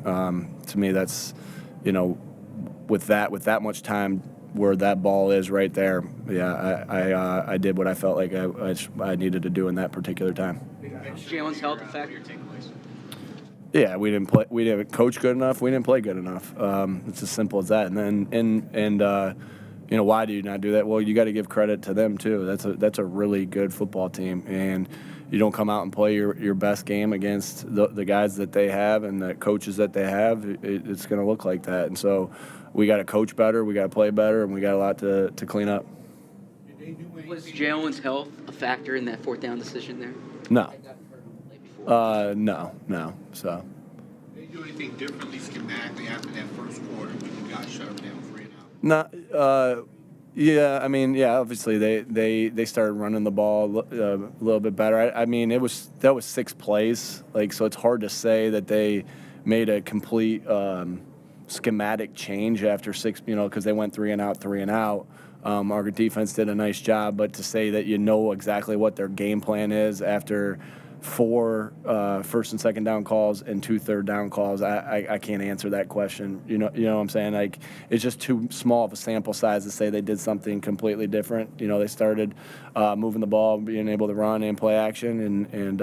To me, that's, with that much time where that ball is right there, I did what I felt like I needed to do in that particular time. Jalen's health effect. Yeah, we didn't coach good enough. We didn't play good enough. It's as simple as that. And then why do you not do that? Well, you got to give credit to them too. That's a really good football team, and you don't come out and play your best game against the guys that they have and the coaches that they have. It's going to look like that. And so we got to coach better, we got to play better, and we got a lot to clean up. Was Jalen's health a factor in that fourth down decision there? No. No. So. Did they do anything differently schematically after that first quarter when you got shut them down 3 and out? No. Yeah, I mean, obviously they started running the ball a little bit better. I mean, that was 6 plays, so it's hard to say that they made a complete schematic change after 6, because they went 3 and out. Our defense did a nice job, but to say that exactly what their game plan is after 4 first and second down calls and 2 third down calls, I can't answer that question. You know what I'm saying? It's just too small of a sample size to say they did something completely different. They started moving the ball, being able to run and play action, and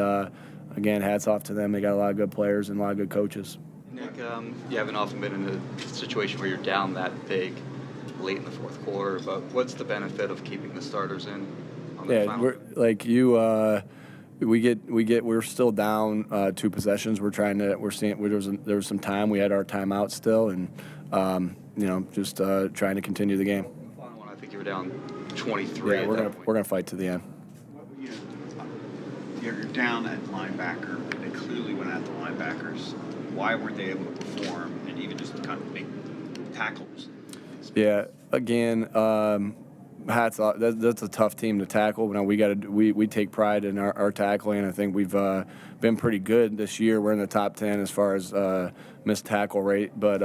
again, hats off to them. They got a lot of good players and a lot of good coaches. Nick, you haven't often been in a situation where you're down that big late in the fourth quarter, but what's the benefit of keeping the starters in on the final? We're still down 2 possessions. There was some time. We had our timeout still, and just trying to continue the game. The final one, I think you were down 23. Yeah, we're gonna fight to the end. You're down at linebacker. They clearly went at the linebackers. Why weren't they able to perform and even just kind of make tackles? Yeah, again, hats off. That's a tough team to tackle. Now we take pride in our tackling. I think we've been pretty good this year. We're in the top 10 as far as missed tackle rate, but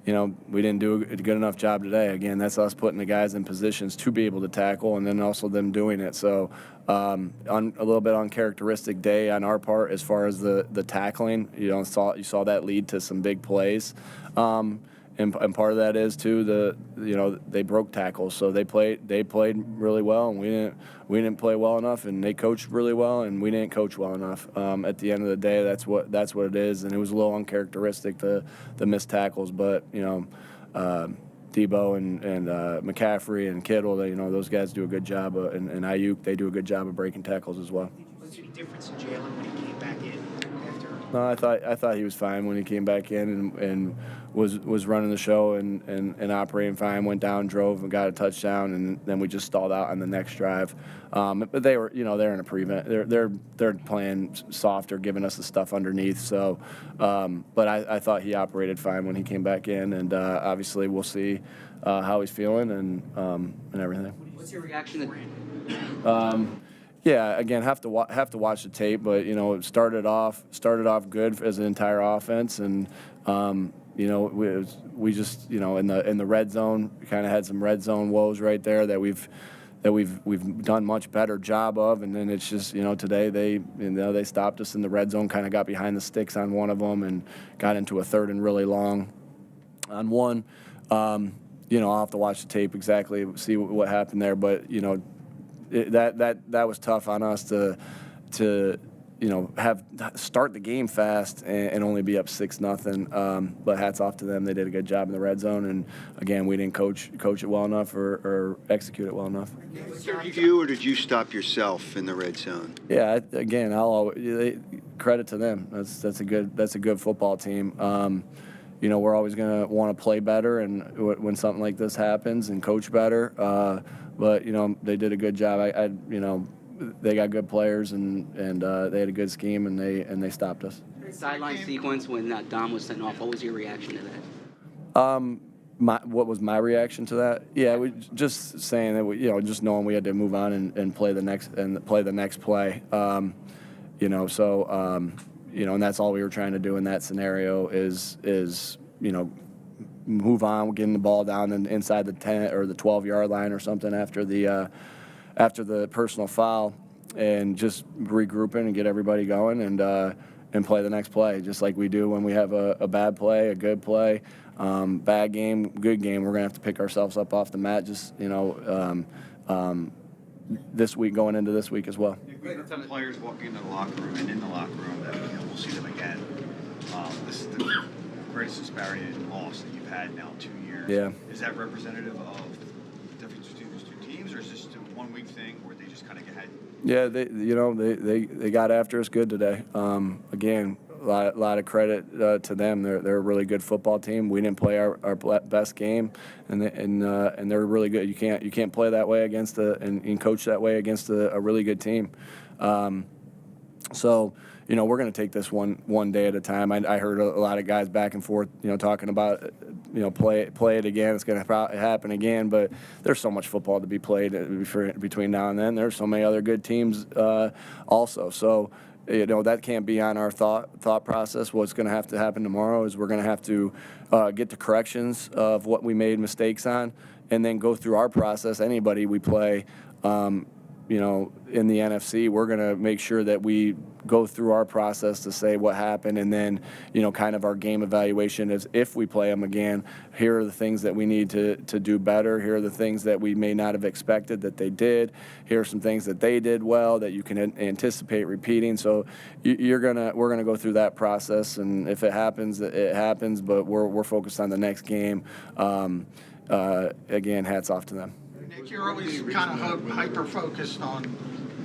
we didn't do a good enough job today. Again, that's us putting the guys in positions to be able to tackle, and then also them doing it. So on a little bit uncharacteristic day on our part as far as the tackling. You saw that lead to some big plays. And part of that is too they broke tackles, so they played really well, and we didn't play well enough, and they coached really well, and we didn't coach well enough. At the end of the day, that's what it is, and it was a little uncharacteristic the missed tackles, but Deebo and McCaffrey and Kittle, those guys do a good job, and Ayuk, they do a good job of breaking tackles as well. Was there any difference in Jalen when he came back in after? No, I thought he was fine when he came back in and was running the show and operating fine. Went down, drove, and got a touchdown, and then we just stalled out on the next drive. But they were, they're in a prevent. They're playing softer, giving us the stuff underneath. So, but I thought he operated fine when he came back in, and obviously we'll see how he's feeling and everything. What's your reaction Yeah, again, have to watch the tape, but it started off good as an entire offense, and we just in the red zone, we kind of had some red zone woes right there that we've done much better job of, and then it's just today they stopped us in the red zone, kind of got behind the sticks on one of them and got into a third and really long on one. I'll have to watch the tape exactly, see what happened there, but that was tough on us to start the game fast and only be up 6-0. But hats off to them. They did a good job in the red zone, and again, we didn't coach it well enough or execute it well enough. Did you or did you stop yourself in the red zone? Yeah, again, credit to them. That's a good football team. We're always going to want to play better, and when something like this happens, and coach better. But they did a good job. They got good players, and they had a good scheme, and they stopped us. Sideline sequence when Dom was sent off. What was your reaction to that? What was my reaction to that? Yeah, we just saying that just knowing we had to move on and play the next play. And that's all we were trying to do in that scenario is move on, getting the ball down and inside the 10 or the 12-yard line or something after the personal foul, and just regrouping and get everybody going. And play the next play, just like we do when we have a bad play, a good play, bad game, good game. We're going to have to pick ourselves up off the mat, just, this week, going into this week as well. We've got some players walking into the locker room and in the locker room that we'll see them again. This is the greatest disparity in loss that you've had now 2 years. Yeah. Is that representative of the difference between these two teams, or is this a 1 week thing where they just kind of had? Yeah, they got after us good today. Again, a lot of credit to them. They're a really good football team. We didn't play our best game, and they're really good. You can't play that way against and coach that way against a really good team. So we're going to take this one day at a time. I heard a lot of guys back and forth, talking about, play it again. It's going to happen again, but there's so much football to be played between now and then. There's so many other good teams also. So, that can't be on our thought process. What's going to have to happen tomorrow is we're going to have to get the corrections of what we made mistakes on, and then go through our process. Anybody we play, in the NFC, we're going to make sure that we go through our process to say what happened, and then, kind of our game evaluation is if we play them again, here are the things that we need to do better. Here are the things that we may not have expected that they did. Here are some things that they did well that you can anticipate repeating. So we're gonna go through that process, and if it happens, it happens. But we're focused on the next game. Again, hats off to them. Nick, you're always kind of hyper-focused on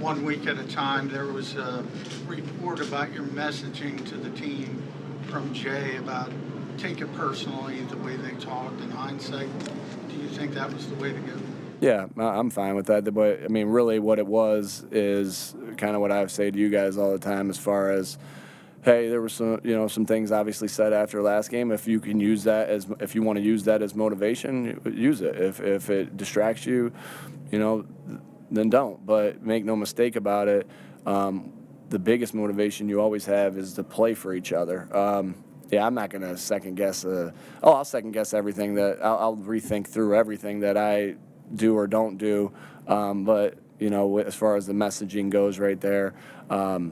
1 week at a time. There was a report about your messaging to the team from Jay about take it personally, the way they talked in hindsight. Do you think that was the way to go? Yeah, I'm fine with that. But, really what it was is kind of what I say to you guys all the time as far as, hey, there were some things obviously said after last game. If you can use that if you want to use that as motivation, use it. If it distracts you, then don't. But make no mistake about it, the biggest motivation you always have is to play for each other. I'm not going to second guess. I'll second guess everything I'll rethink through everything that I do or don't do. But as far as the messaging goes, right there. That's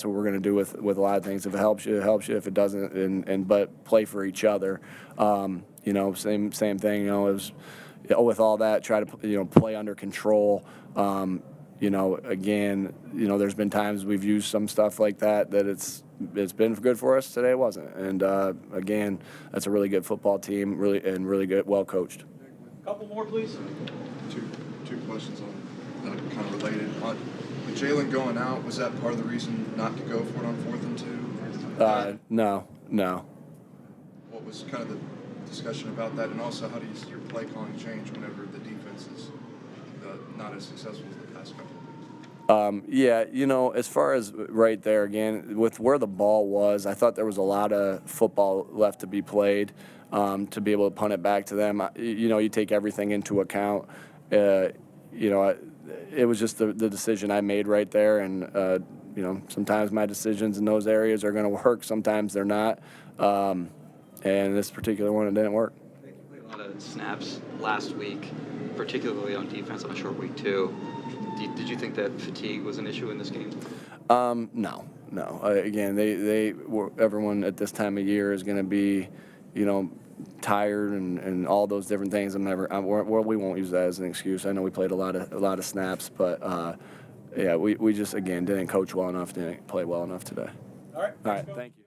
what we're going to do with a lot of things. If it helps you, it helps you. If it doesn't, but play for each other. Same thing. It was, with all that, try to play under control. There's been times we've used some stuff like that it's been good for us. Today it wasn't. And again, that's a really good football team, really good, well coached. Couple more, please. Two questions on kind of related. With Jalen going out, was that part of the reason not to go for it on 4th and 2? No. What was kind of the discussion about that, and also how do you see your play calling change whenever the defense is not as successful as the past couple of weeks? As far as right there again, with where the ball was, I thought there was a lot of football left to be played to be able to punt it back to them. You take everything into account. It was just the decision I made right there, and sometimes my decisions in those areas are going to work, sometimes they're not, and this particular one, it didn't work. You played a lot of snaps last week, particularly on defense on a short week too. Did you think that fatigue was an issue in this game? No. Again, everyone at this time of year is going to be, tired and all those different things. We won't use that as an excuse. I know we played a lot of snaps, but we just, again, didn't coach well enough, didn't play well enough today. All right. Thank you.